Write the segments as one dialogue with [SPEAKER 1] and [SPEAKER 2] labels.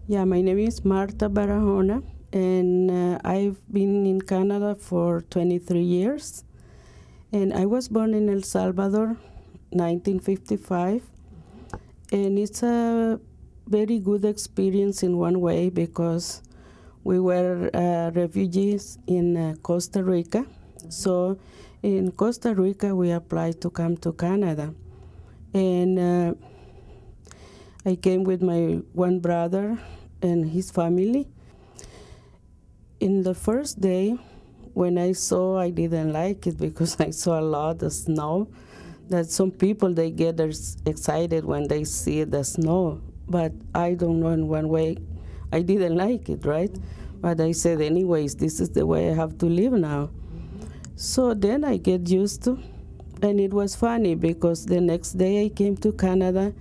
[SPEAKER 1] Yeah, my name is Marta Barahona, and I've been in Canada for 23 years. And I was born in El Salvador, 1955. And it's a very good experience in one way because we were refugees in Costa Rica. So in Costa Rica, we applied to come to Canada. And I came with my one brother and his family. In the first day, when I saw, I didn't like it because I saw a lot of snow. That some people, they get excited when they see the snow. But I don't know, in one way, I didn't like it, right? But I said, anyways, this is the way I have to live now. So then I get used to, and it was funny because the next day I came to Canada,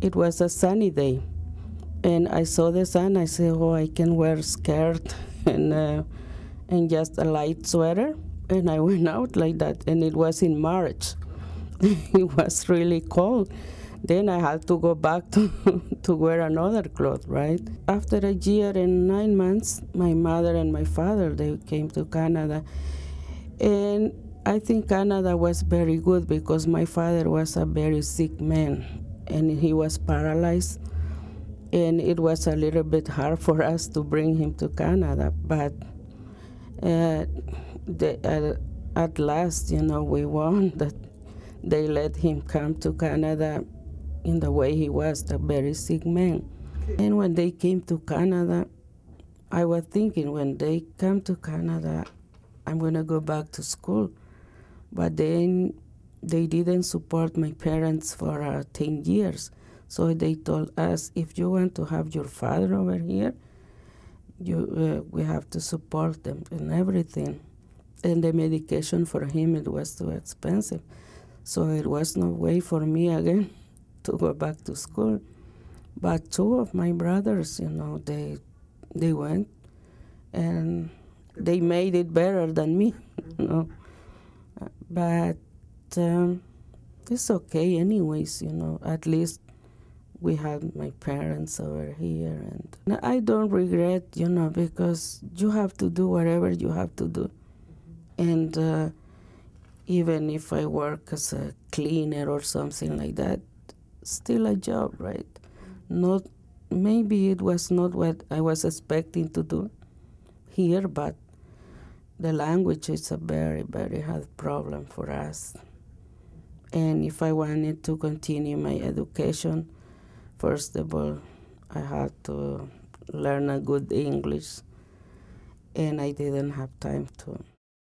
[SPEAKER 1] it was a sunny day. And I saw the sun, I said, oh, I can wear a skirt and just a light sweater. And I went out like that, and it was in March. It was really cold. Then I had to go back to wear another cloth, right? After a year and 9 months, my mother and my father, they came to Canada. And I think Canada was very good because my father was a very sick man, and he was paralyzed. And it was a little bit hard for us to bring him to Canada, but at last, we won that they let him come to Canada in the way he was, a very sick man. And when they came to Canada, I was thinking, when they come to Canada, I'm going to go back to school. But then they didn't support my parents for 10 years. So they told us, if you want to have your father over here, we have to support them and everything. And the medication for him, it was too expensive. So it was no way for me again to go back to school. But two of my brothers, they went and they made it better than me, But it's okay anyways, at least we had my parents over here. And I don't regret, because you have to do whatever you have to do. And even if I work as a cleaner or something like that, still a job, right? Maybe it was not what I was expecting to do here, but the language is a very, very hard problem for us. And if I wanted to continue my education, first of all, I had to learn a good English, and I didn't have time to.